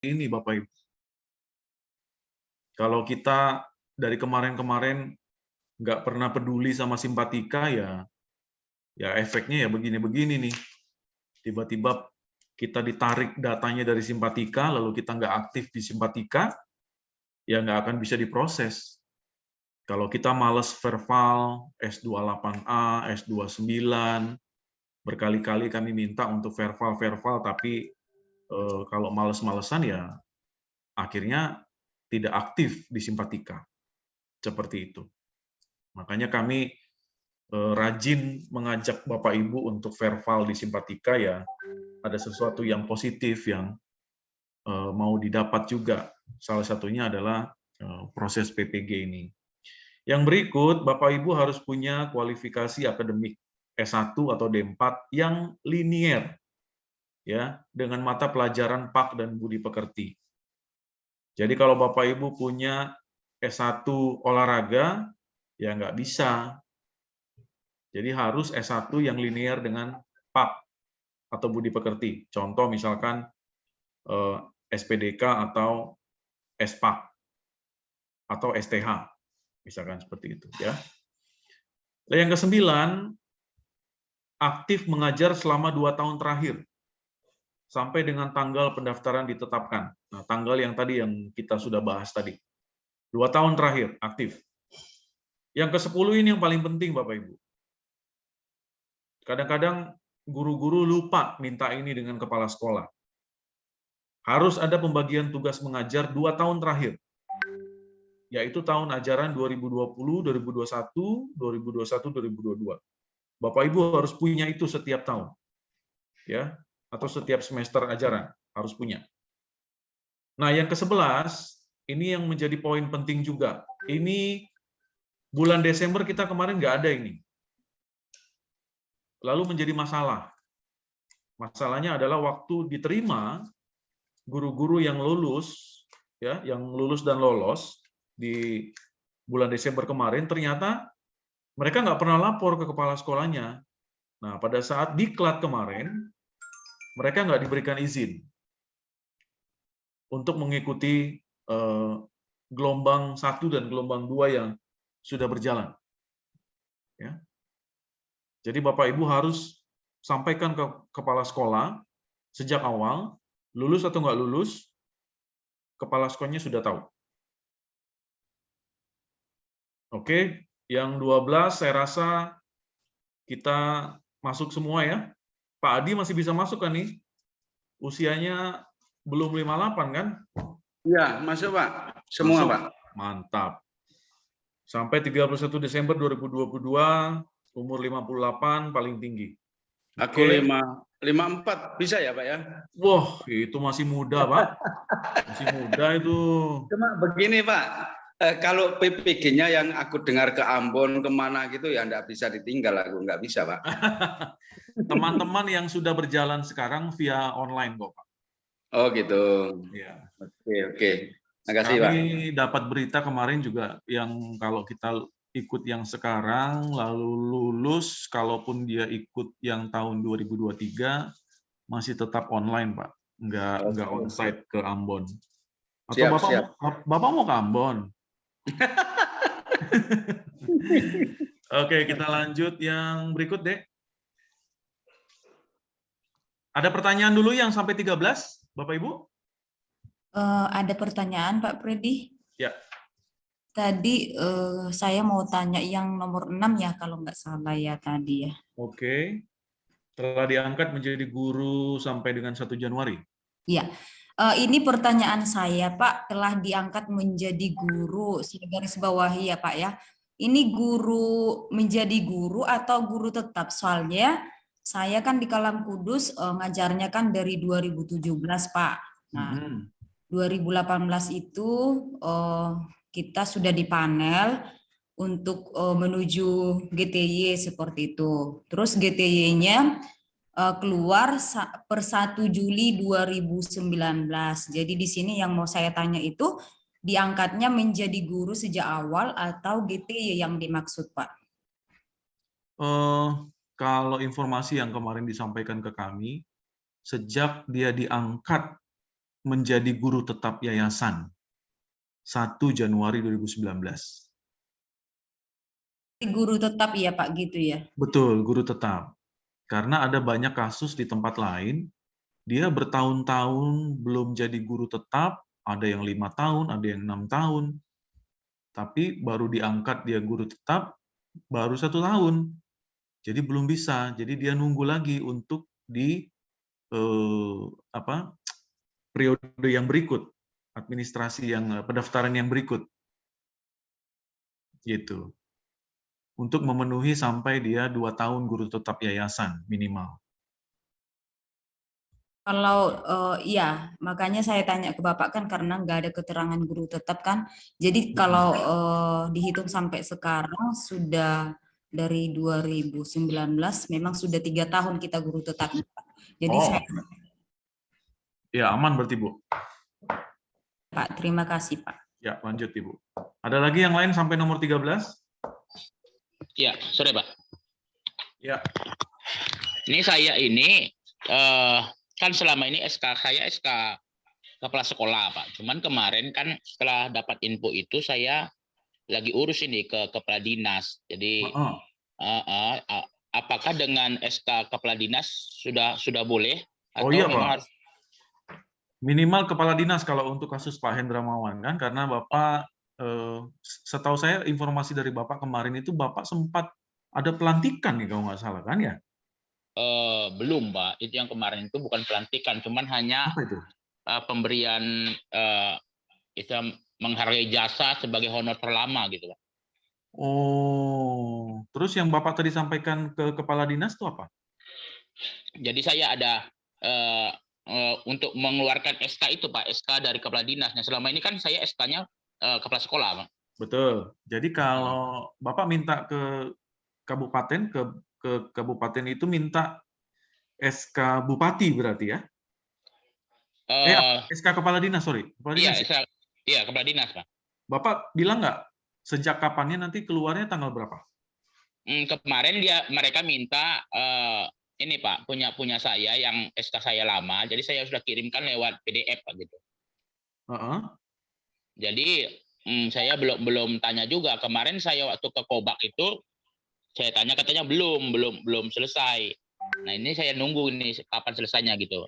ini Bapak Ibu. Kalau kita dari kemarin-kemarin nggak pernah peduli sama simpatika, ya efeknya ya begini-begini nih. Tiba-tiba kita ditarik datanya dari simpatika, lalu kita nggak aktif di simpatika, ya nggak akan bisa diproses. Kalau kita males verbal, S28A, S29, berkali-kali kami minta untuk verbal, tapi kalau males-malesan ya akhirnya tidak aktif di simpatika. Seperti itu. Makanya kami rajin mengajak Bapak Ibu untuk verbal di simpatika, ya ada sesuatu yang positif yang mau didapat juga. Salah satunya adalah proses PPG ini. Yang berikut, Bapak Ibu harus punya kualifikasi akademik S1 atau D4 yang linier, ya, dengan mata pelajaran PAK dan Budi Pekerti. Jadi kalau Bapak Ibu punya S1 olahraga, ya nggak bisa. Jadi harus S1 yang linier dengan PAK atau Budi Pekerti. Contoh misalkan SPDK atau SPAK atau STH, misalkan seperti itu, ya. Yang kesembilan, aktif mengajar selama 2 tahun terakhir sampai dengan tanggal pendaftaran ditetapkan. Nah, tanggal yang tadi yang kita sudah bahas tadi. 2 tahun terakhir aktif. Yang ke-10 ini yang paling penting Bapak Ibu. Kadang-kadang guru-guru lupa minta ini dengan kepala sekolah. Harus ada pembagian tugas mengajar 2 tahun terakhir, yaitu tahun ajaran 2020, 2021, 2021, 2022. Bapak Ibu harus punya itu setiap tahun, ya, atau setiap semester ajaran harus punya. Nah, yang ke-11 ini yang menjadi poin penting juga. Ini bulan Desember kita kemarin nggak ada ini. Lalu menjadi masalah. Masalahnya adalah waktu diterima guru-guru yang lulus, ya, yang lulus dan lolos di bulan Desember kemarin, ternyata mereka nggak pernah lapor ke kepala sekolahnya. Nah, pada saat diklat kemarin, mereka nggak diberikan izin untuk mengikuti gelombang 1 dan gelombang 2 yang sudah berjalan. Ya. Jadi Bapak Ibu harus sampaikan ke kepala sekolah sejak awal, lulus atau nggak lulus, kepala sekolahnya sudah tahu. Oke, yang 12 saya rasa kita masuk semua ya. Pak Adi masih bisa masuk kan nih? Usianya belum 58 kan? Iya, masuk Pak. Semua masuk. Pak. Mantap. Sampai 31 Desember 2022, umur 58 paling tinggi. Aku 54 bisa ya Pak ya? Wah, itu masih muda Pak. Masih muda itu. Cuma begini Pak, kalau PPG-nya yang aku dengar ke Ambon, kemana gitu ya nggak bisa ditinggal, aku nggak bisa Pak. Teman-teman yang sudah berjalan sekarang via online kok Pak. Oh gitu. Ya. Oke. Makasih Pak. Kami dapat berita kemarin juga yang kalau kita ikut yang sekarang lalu lulus, kalaupun dia ikut yang tahun 2023 masih tetap online Pak, nggak onsite ke Ambon. Atau Siap. Bapak mau ke Ambon? Oke, kita lanjut yang berikut deh. Ada pertanyaan dulu yang sampai 13, Bapak Ibu? Ada pertanyaan Pak Freddy. Ya. Tadi saya mau tanya yang nomor 6 ya kalau nggak salah ya tadi ya. Oke. Telah diangkat menjadi guru sampai dengan 1 Januari. Iya. Ini pertanyaan saya Pak, telah diangkat menjadi guru, saya garis bawahi ya Pak ya. Ini guru menjadi guru atau guru tetap? Soalnya saya kan di Kalam Kudus ngajarnya kan dari 2017 Pak. Nah, 2018 itu kita sudah dipanel untuk menuju GTY seperti itu. Terus GTY-nya keluar per 1 Juli 2019. Jadi di sini yang mau saya tanya itu diangkatnya menjadi guru sejak awal atau GTY yang dimaksud Pak? Kalau informasi yang kemarin disampaikan ke kami, sejak dia diangkat menjadi guru tetap yayasan 1 Januari 2019. Guru tetap ya Pak gitu ya. Betul, guru tetap. Karena ada banyak kasus di tempat lain, dia bertahun-tahun belum jadi guru tetap, ada yang 5 tahun, ada yang 6 tahun, tapi baru diangkat dia guru tetap baru 1 tahun. Jadi belum bisa. Jadi dia nunggu lagi untuk di periode yang berikut, administrasi yang pendaftaran yang berikut, gitu. Untuk memenuhi sampai dia 2 tahun guru tetap yayasan minimal. Kalau iya, makanya saya tanya ke Bapak kan karena nggak ada keterangan guru tetap kan. Jadi kalau dihitung sampai sekarang sudah dari 2019 memang sudah 3 tahun kita guru tetap. Jadi saya Ya, aman berarti, Bu. Pak, terima kasih Pak. Ya, lanjut Ibu. Ada lagi yang lain sampai nomor 13? Ya, sore Pak. Ya. Ini saya kan selama ini saya SK kepala sekolah Pak. Cuman kemarin kan setelah dapat info itu saya lagi urus ini ke kepala dinas. Jadi apakah dengan SK kepala dinas sudah boleh atau iya, memang Pak. harus Minimal kepala dinas kalau untuk kasus Pak Hendramawan kan, karena Bapak setahu saya informasi dari Bapak kemarin itu Bapak sempat ada pelantikan nih kalau nggak salah kan ya? Belum Pak. Itu yang kemarin itu bukan pelantikan, cuman hanya Apa itu? pemberian itu menghargai jasa sebagai honor terlama gitu Pak. Oh, terus yang Bapak tadi sampaikan ke kepala dinas itu apa? Jadi saya ada untuk mengeluarkan SK itu Pak, SK dari kepala dinas. Nah, selama ini kan saya SK-nya kepala sekolah Pak. Betul. Jadi kalau Bapak minta ke kabupaten, ke kabupaten itu minta SK bupati berarti ya? SK kepala dinas, sorry. Kepala Iya, dinas. iya, kepala dinas Pak. Bapak bilang nggak sejak kapannya nanti keluarnya tanggal berapa? Kemarin mereka minta ini Pak, punya saya yang SK saya lama, jadi saya sudah kirimkan lewat PDF Pak gitu. Jadi saya belum tanya juga. Kemarin saya waktu ke Kobak itu saya tanya katanya belum selesai. Nah ini saya nunggu ini kapan selesainya gitu.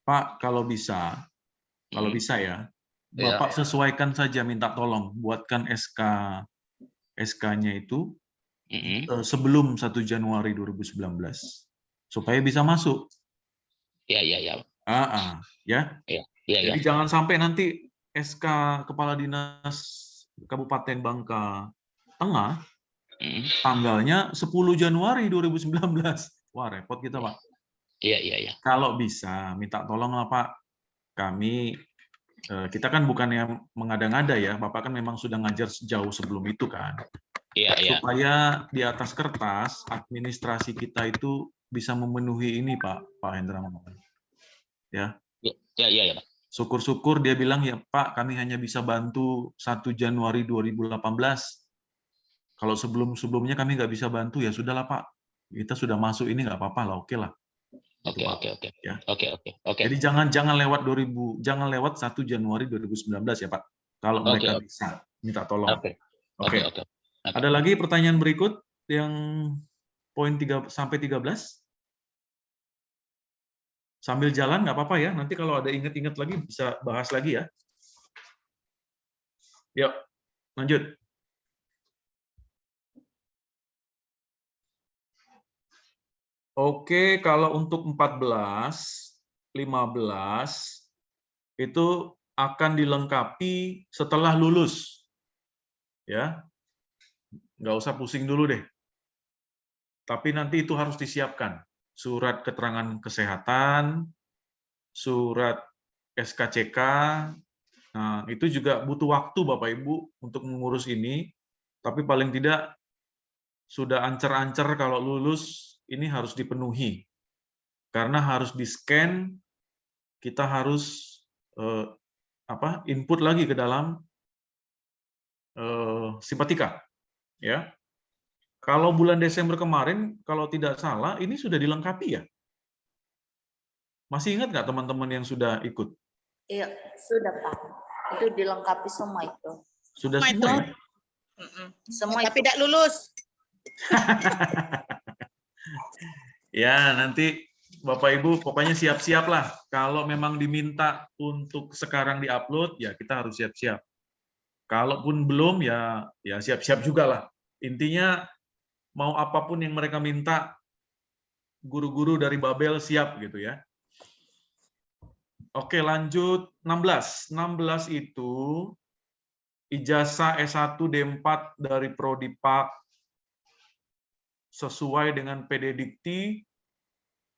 Pak, kalau bisa ya, Bapak sesuaikan saja, minta tolong buatkan SK-nya itu sebelum 1 Januari 2019 supaya bisa masuk. Iya. Ya. Jadi jangan sampai nanti SK Kepala Dinas Kabupaten Bangka Tengah tanggalnya 10 Januari 2019. Wah, repot kita, Pak. Iya. Kalau bisa, minta tolonglah, Pak. Kita kan bukannya mengada-ngada ya, Bapak kan memang sudah ngajar jauh sebelum itu kan. Iya. Supaya di atas kertas, administrasi kita itu bisa memenuhi ini, Pak Hendramawan. Ya. Iya, Pak. Syukur-syukur dia bilang, ya Pak, kami hanya bisa bantu 1 Januari 2018. Kalau sebelum-sebelumnya kami nggak bisa bantu, ya sudahlah Pak. Kita sudah masuk ini nggak apa-apa lah, oke lah. Oke. Ya. Oke. Jadi jangan lewat 1 Januari 2019 ya Pak. Kalau mereka bisa, minta tolong. Oke. Ada lagi pertanyaan berikut yang poin 3 sampai 13? Sambil jalan nggak apa-apa ya. Nanti kalau ada ingat-ingat lagi bisa bahas lagi ya. Yuk, lanjut. Oke, kalau untuk 14, 15 itu akan dilengkapi setelah lulus. Ya. Nggak usah pusing dulu deh. Tapi nanti itu harus disiapkan. Surat keterangan kesehatan, surat SKCK. Nah, itu juga butuh waktu Bapak Ibu untuk mengurus ini. Tapi paling tidak sudah ancer-ancer kalau lulus ini harus dipenuhi. Karena harus di-scan, kita harus input lagi ke dalam Simpatika. Ya. Kalau bulan Desember kemarin, kalau tidak salah, ini sudah dilengkapi ya? Masih ingat nggak teman-teman yang sudah ikut? Iya, sudah Pak. Itu dilengkapi semua itu. Sudah Semua semua itu. ya? Semua Tapi itu. tidak lulus. Ya, nanti Bapak Ibu pokoknya siap-siap lah. Kalau memang diminta untuk sekarang diupload, ya kita harus siap-siap. Kalaupun belum, ya siap-siap juga lah. Intinya mau apapun yang mereka minta, guru-guru dari Babel siap gitu ya. Oke, lanjut 16. 16 itu ijazah S1 D4 dari Prodi Pak sesuai dengan PD Dikti.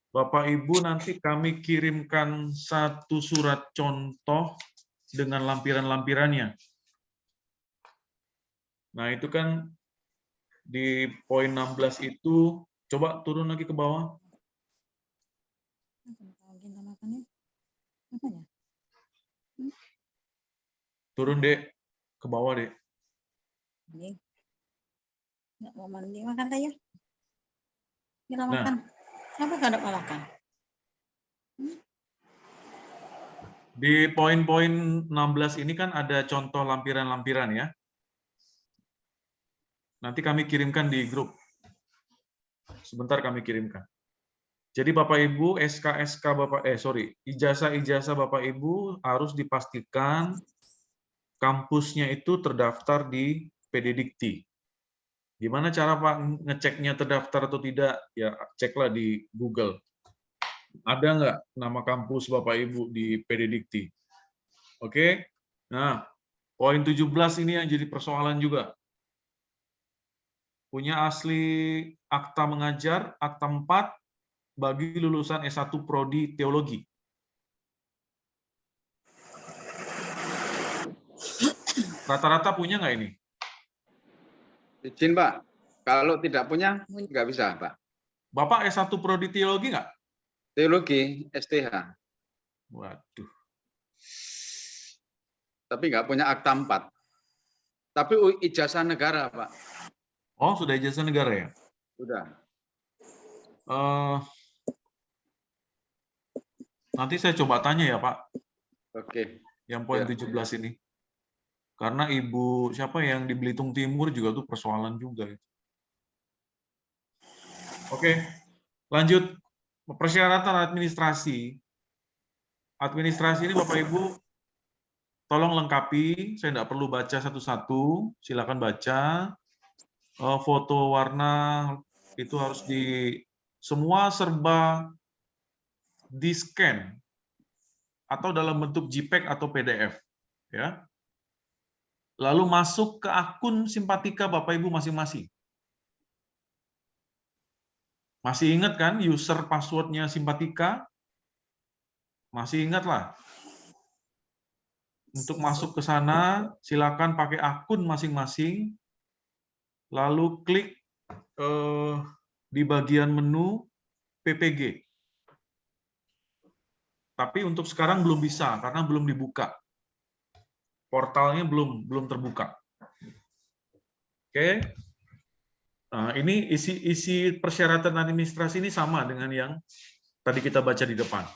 Bapak Ibu nanti kami kirimkan satu surat contoh dengan lampiran-lampirannya. Nah, itu kan di poin 16 itu, coba turun lagi ke bawah. Turun, Dek. Ke bawah, Dek. Nggak mau mandi, makan aja. Kita Nah. makan. Kenapa nggak mau makan? Di poin-poin 16 ini kan ada contoh lampiran-lampiran ya. Nanti kami kirimkan di grup. Sebentar kami kirimkan. Jadi Bapak Ibu, ijazah-ijazah Bapak Ibu harus dipastikan kampusnya itu terdaftar di PD Dikti. Gimana cara Pak ngeceknya terdaftar atau tidak? Ya ceklah di Google. Ada nggak nama kampus Bapak Ibu di PD Dikti? Oke. Nah, poin 17 ini yang jadi persoalan juga. Punya asli akta mengajar, akta 4 bagi lulusan S1 Prodi Teologi. Rata-rata punya nggak ini? Izin Pak, kalau tidak punya nggak bisa Pak. Bapak S1 Prodi Teologi nggak? Teologi STH, Waduh. tapi nggak punya akta 4. Tapi ijazah negara Pak. Oh, sudah ijazah negara ya? Sudah. Nanti saya coba tanya ya Pak, Oke. yang poin Ya. 17 ini. Karena Ibu siapa yang di Belitung Timur juga tuh persoalan juga. Oke, lanjut. Persyaratan administrasi. Administrasi ini Bapak Ibu tolong lengkapi, saya tidak perlu baca satu-satu, silakan baca. Foto warna itu harus semua serba di-scan atau dalam bentuk JPEG atau PDF, ya. Lalu masuk ke akun Simpatika Bapak Ibu masing-masing. Masih ingat kan user passwordnya Simpatika? Masih ingat lah. Untuk masuk ke sana, silakan pakai akun masing-masing, lalu klik di bagian menu PPG. Tapi untuk sekarang belum bisa karena belum dibuka. Portalnya belum terbuka. Oke. Nah, ini isi persyaratan administrasi ini sama dengan yang tadi kita baca di depan.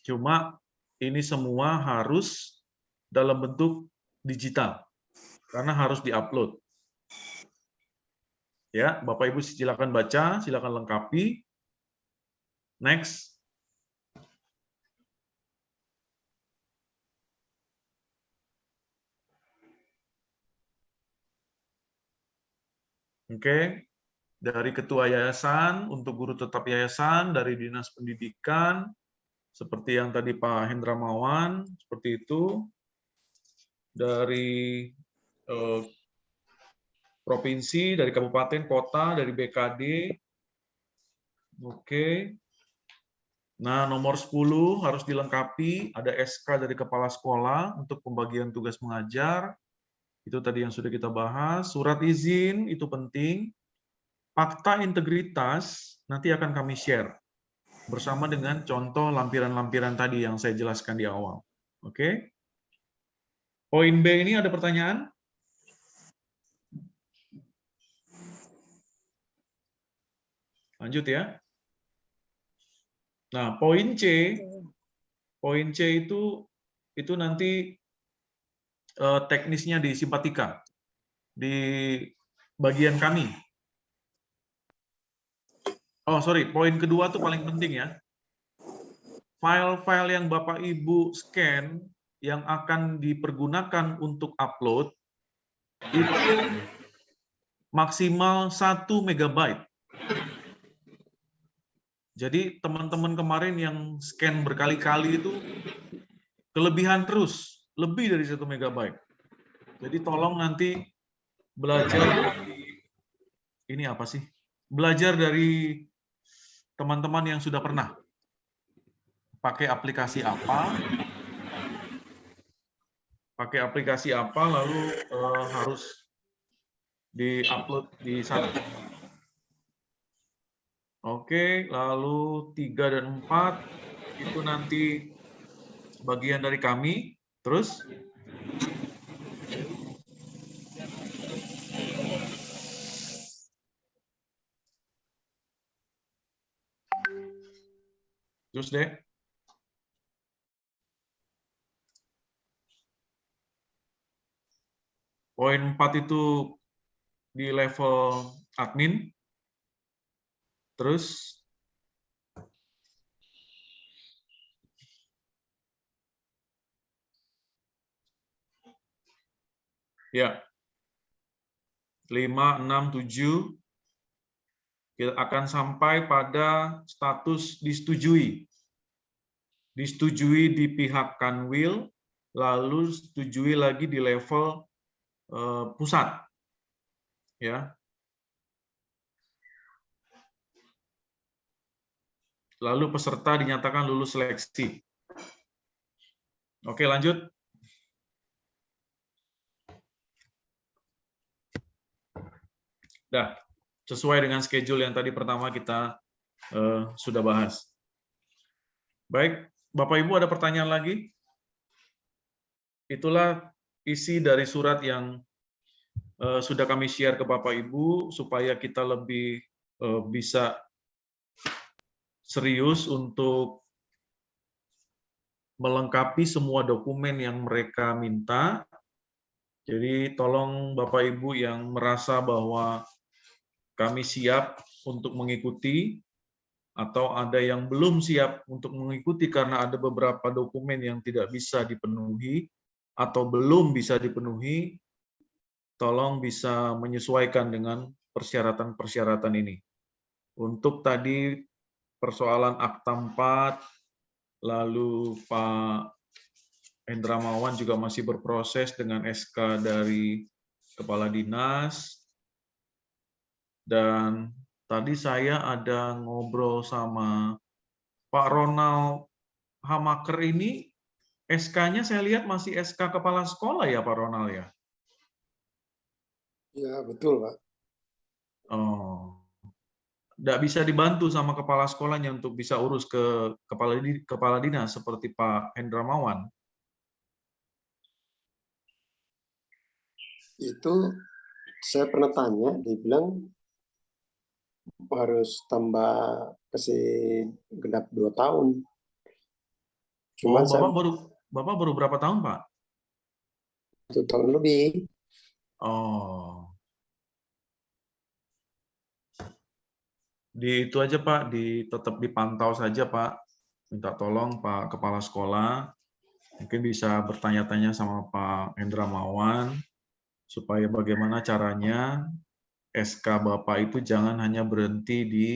Cuma ini semua harus dalam bentuk digital karena harus diupload. Ya, Bapak Ibu silakan baca, silakan lengkapi. Next. Oke, dari ketua yayasan, untuk guru tetap yayasan, dari dinas pendidikan, seperti yang tadi Pak Hendramawan, seperti itu, dari provinsi, dari kabupaten, kota, dari BKD. Oke. Nah, nomor 10 harus dilengkapi, ada SK dari kepala sekolah untuk pembagian tugas mengajar. Itu tadi yang sudah kita bahas. Surat izin itu penting. Fakta integritas nanti akan kami share bersama dengan contoh lampiran-lampiran tadi yang saya jelaskan di awal. Oke. Poin B ini ada pertanyaan? Lanjut ya. Nah, poin C Poin C itu nanti teknisnya di Simpatika, di bagian kami. Oh, sorry, poin kedua tuh paling penting ya. File-file yang Bapak Ibu scan yang akan dipergunakan untuk upload itu maksimal 1 MB. Jadi teman-teman kemarin yang scan berkali-kali itu kelebihan terus, lebih dari 1 MB. Jadi tolong nanti belajar dari, ini apa sih? Belajar dari teman-teman yang sudah pernah pakai aplikasi apa, lalu harus di-upload di sana. Oke, lalu 3 dan 4 itu nanti bagian dari kami. Terus deh. Poin 4 itu di level admin. Terus ya, 5, 6, 7 kita akan sampai pada status disetujui. Disetujui di pihak Kanwil, lalu setujui lagi di level pusat. Ya. Lalu peserta dinyatakan lulus seleksi. Oke, lanjut. Dah, sesuai dengan schedule yang tadi pertama kita sudah bahas. Baik, Bapak Ibu ada pertanyaan lagi? Itulah isi dari surat yang sudah kami share ke Bapak Ibu supaya kita lebih bisa serius untuk melengkapi semua dokumen yang mereka minta. Jadi tolong Bapak Ibu yang merasa bahwa kami siap untuk mengikuti atau ada yang belum siap untuk mengikuti karena ada beberapa dokumen yang tidak bisa dipenuhi atau belum bisa dipenuhi, tolong bisa menyesuaikan dengan persyaratan-persyaratan ini. Untuk tadi persoalan Akta 4, lalu Pak Hendramawan juga masih berproses dengan SK dari Kepala Dinas. Dan tadi saya ada ngobrol sama Pak Ronald Hamaker ini, SK-nya saya lihat masih SK Kepala Sekolah ya Pak Ronald ya? Ya, betul Pak. Oh. Nggak bisa dibantu sama kepala sekolahnya untuk bisa urus ke kepala dinas seperti Pak Hendramawan? Itu saya pernah tanya, dia bilang harus tambah kasih genap 2 tahun. Cuman Bapak baru berapa tahun, Pak? 1 tahun lebih. Oh. Di itu aja Pak, tetap dipantau saja Pak. Minta tolong Pak Kepala Sekolah, mungkin bisa bertanya-tanya sama Pak Hendramawan, supaya bagaimana caranya SK Bapak itu jangan hanya berhenti di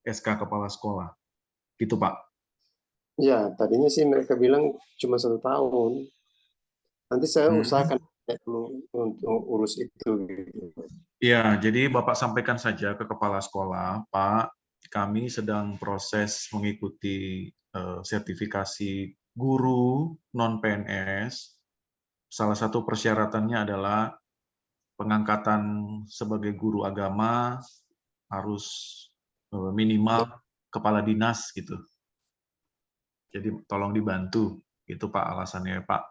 SK Kepala Sekolah. Gitu Pak. Ya, tadinya sih mereka bilang cuma 1 tahun. Nanti saya usahakan untuk urus itu. Ya, jadi Bapak sampaikan saja ke Kepala Sekolah, Pak, kami sedang proses mengikuti sertifikasi guru non-PNS. Salah satu persyaratannya adalah pengangkatan sebagai guru agama harus minimal kepala dinas gitu. Jadi tolong dibantu, itu Pak alasannya Pak.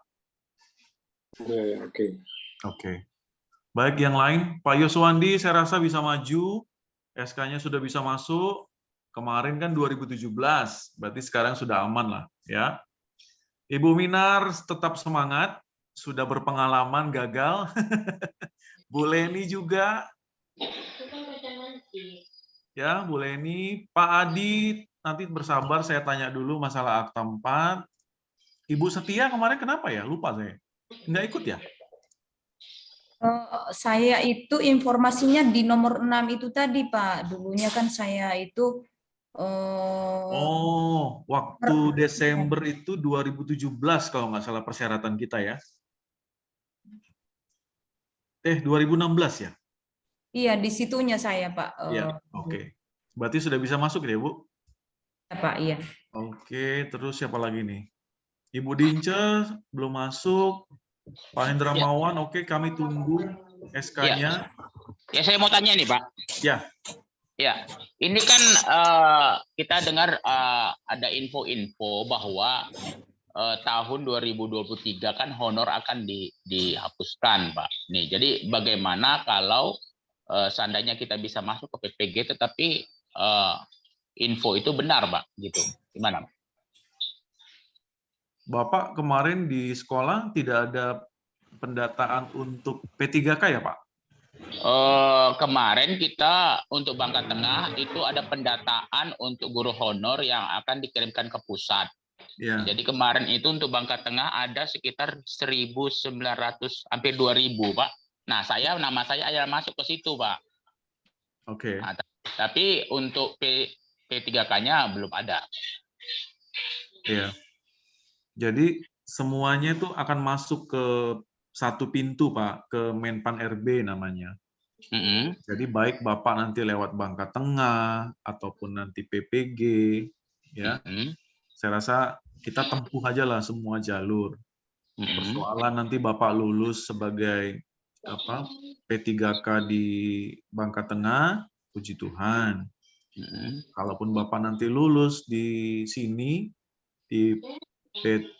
Ya, oke. Oke. Baik, yang lain, Pak Yoswandi saya rasa bisa maju, SK-nya sudah bisa masuk. Kemarin kan 2017, berarti sekarang sudah aman lah, ya. Ibu Minar tetap semangat, sudah berpengalaman gagal. Bu Leni juga. Ya, Bu Leni. Pak Adi, nanti bersabar saya tanya dulu masalah akta 4. Ibu Setia kemarin kenapa ya? Lupa saya. Nggak ikut ya? Saya itu informasinya di nomor 6 itu tadi, Pak. Dulunya kan saya itu Oh, waktu Desember itu 2017 kalau nggak salah persyaratan kita ya. 2016 ya? iya, di situnya saya, Pak. Iya, oke. Berarti sudah bisa masuk ya, Bu? Ya, Pak, iya. Oke, terus siapa lagi nih? Ibu Dince belum masuk. Pak Hendramawan, oke, kami tunggu SK-nya. Ya, saya mau tanya nih, Pak. Ya. Ya, ini kan kita dengar ada info-info bahwa tahun 2023 kan honor akan dihapuskan, Pak. Nih, jadi bagaimana kalau seandainya kita bisa masuk ke PPG tetapi info itu benar, Pak, gitu. Gimana, Pak? Bapak kemarin di sekolah tidak ada pendataan untuk P3K ya, Pak? Kemarin kita untuk Bangka Tengah itu ada pendataan untuk guru honor yang akan dikirimkan ke pusat. Ya. Jadi kemarin itu untuk Bangka Tengah ada sekitar 1.900 hampir 2.000, Pak. Nah, nama saya ada masuk ke situ, Pak. Oke. Nah, tapi untuk P3K-nya belum ada. Ya. Jadi semuanya itu akan masuk ke satu pintu, Pak, ke Menpan RB namanya. Jadi baik Bapak nanti lewat Bangka Tengah ataupun nanti PPG, ya. Saya rasa kita tempuh aja lah semua jalur. Persoalan nanti Bapak lulus sebagai P3K di Bangka Tengah, puji Tuhan. Kalaupun Bapak nanti lulus di sini di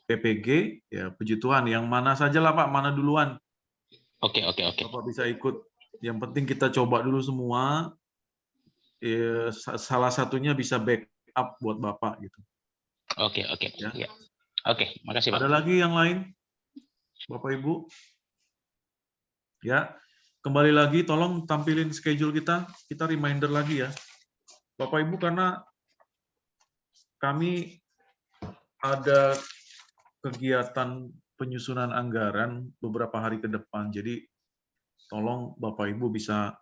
PPG, ya puji Tuhan. Yang mana saja lah Pak, mana duluan. Oke. Bapak bisa ikut. Yang penting kita coba dulu semua. Salah satunya bisa backup buat Bapak gitu. Oke. Ya. Oke, makasih, Pak. Ada lagi yang lain, Bapak Ibu? Ya, kembali lagi tolong tampilin schedule kita reminder lagi ya. Bapak Ibu, karena kami ada kegiatan penyusunan anggaran beberapa hari ke depan, jadi tolong Bapak Ibu bisa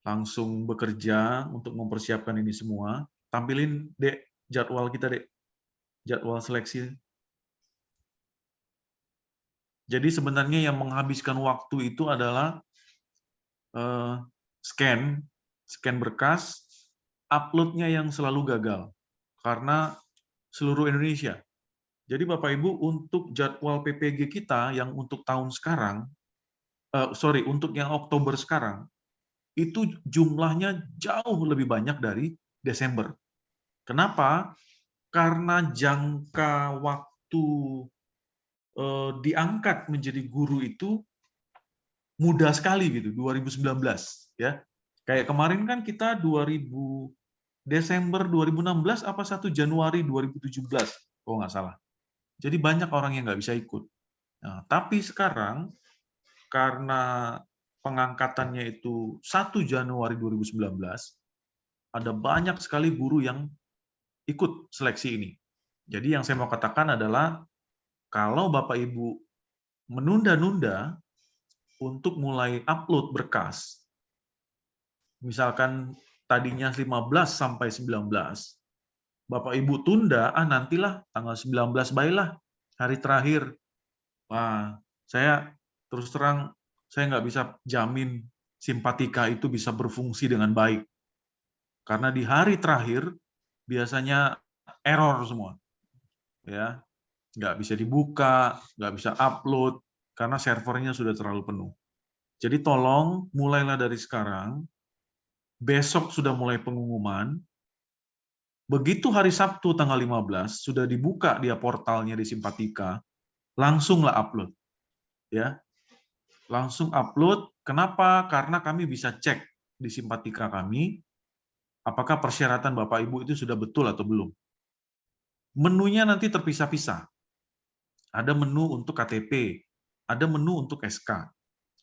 langsung bekerja untuk mempersiapkan ini semua. Tampilin, Dek, jadwal kita, Dek. Jadwal seleksi. Jadi sebenarnya yang menghabiskan waktu itu adalah scan berkas, upload-nya yang selalu gagal karena seluruh Indonesia. Jadi Bapak Ibu, untuk jadwal PPG kita yang untuk tahun sekarang, untuk yang Oktober sekarang, itu jumlahnya jauh lebih banyak dari Desember. Kenapa? Karena jangka waktu diangkat menjadi guru itu mudah sekali gitu, 2019 ya. Kayak kemarin kan kita Desember 2016 apa 1 Januari 2017 kalau nggak salah. Jadi banyak orang yang nggak bisa ikut. Nah, tapi sekarang karena pengangkatannya itu 1 Januari 2019, ada banyak sekali guru yang ikut seleksi ini. Jadi yang saya mau katakan adalah kalau Bapak Ibu menunda-nunda untuk mulai upload berkas, misalkan tadinya 15 sampai 19, Bapak Ibu tunda, nantilah tanggal 19 baiklah, hari terakhir. Wah, saya terus terang, saya nggak bisa jamin simpatika itu bisa berfungsi dengan baik. Karena di hari terakhir, biasanya error semua. Ya, nggak bisa dibuka, nggak bisa upload, karena servernya sudah terlalu penuh. Jadi tolong, mulailah dari sekarang, besok sudah mulai pengumuman, begitu hari Sabtu tanggal 15 sudah dibuka dia portalnya di Simpatika, langsunglah upload. Ya. Langsung upload. Kenapa? Karena kami bisa cek di Simpatika kami apakah persyaratan Bapak Ibu itu sudah betul atau belum. Menunya nanti terpisah-pisah. ada menu untuk KTP, ada menu untuk SK,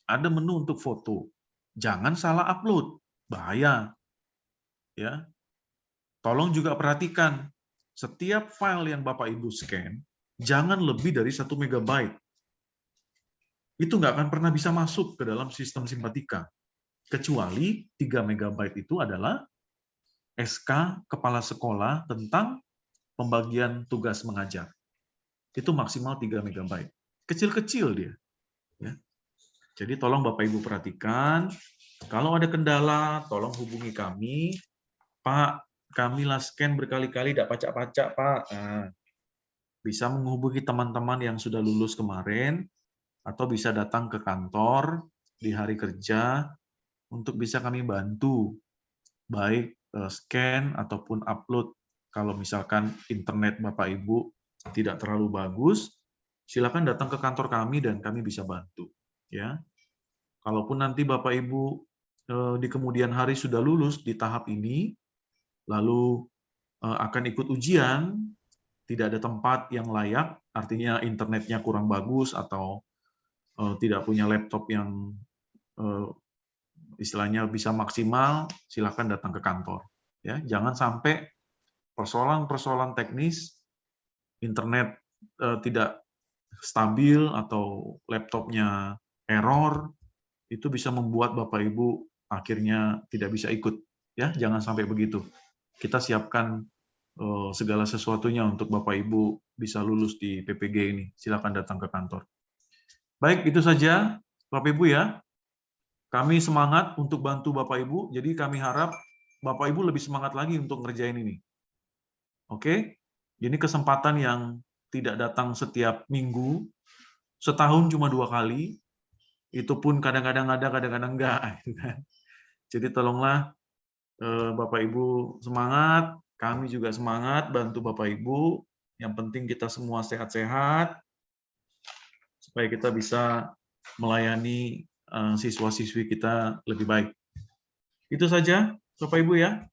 ada menu untuk foto. Jangan salah upload, bahaya. Ya. Tolong juga perhatikan, setiap file yang Bapak Ibu scan, jangan lebih dari 1 MB. Itu nggak akan pernah bisa masuk ke dalam sistem Simpatika. Kecuali 3 MB itu adalah SK kepala sekolah tentang pembagian tugas mengajar. Itu maksimal 3 MB. Kecil-kecil dia. Ya. Jadi tolong Bapak Ibu perhatikan, kalau ada kendala, tolong hubungi kami. Pak, kami lah scan berkali-kali, tidak pacak-pacak, Pak. Nah, bisa menghubungi teman-teman yang sudah lulus kemarin, atau bisa datang ke kantor di hari kerja untuk bisa kami bantu, baik scan ataupun upload. Kalau misalkan internet Bapak Ibu tidak terlalu bagus, silakan datang ke kantor kami dan kami bisa bantu. Ya, kalaupun nanti Bapak Ibu di kemudian hari sudah lulus di tahap ini, lalu akan ikut ujian, tidak ada tempat yang layak, artinya internetnya kurang bagus atau tidak punya laptop yang istilahnya bisa maksimal, silakan datang ke kantor. Ya, jangan sampai persoalan-persoalan teknis, internet tidak stabil atau laptopnya error, itu bisa membuat Bapak Ibu akhirnya tidak bisa ikut. Ya, jangan sampai begitu. Kita siapkan segala sesuatunya untuk Bapak Ibu bisa lulus di PPG ini. Silakan datang ke kantor. Baik, itu saja Bapak Ibu ya. Kami semangat untuk bantu Bapak Ibu, jadi kami harap Bapak Ibu lebih semangat lagi untuk ngerjain ini. Oke? Ini kesempatan yang tidak datang setiap minggu, setahun cuma 2 kali, itu pun kadang-kadang ada, kadang-kadang enggak. Jadi tolonglah Bapak Ibu semangat, kami juga semangat bantu Bapak Ibu. Yang penting kita semua sehat-sehat, supaya kita bisa melayani siswa-siswi kita lebih baik. Itu saja, Bapak Ibu ya.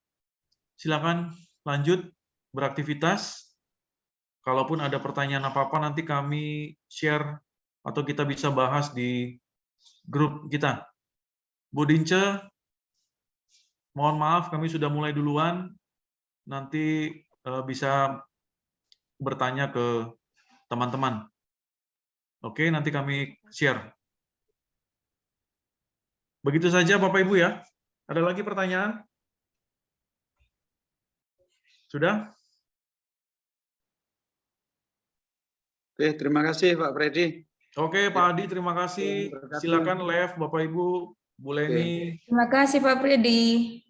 Silakan lanjut beraktivitas. Kalaupun ada pertanyaan apa-apa, nanti kami share atau kita bisa bahas di grup kita. Bu Dince, mohon maaf kami sudah mulai duluan. Nanti bisa bertanya ke teman-teman. Oke, nanti kami share. Begitu saja Bapak Ibu ya. Ada lagi pertanyaan? Sudah? Oke, terima kasih Pak Freddy. Oke, Pak Adi, terima kasih. Silakan live Bapak Ibu, Bu Leni, Terima kasih Pak Freddy.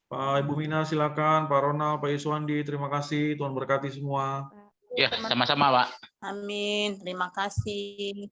Pak Ibu Mina, silakan. Pak Ronald, Pak Yuswandi, terima kasih. Tuhan berkati semua. Ya, sama-sama, Pak. Amin. Terima kasih.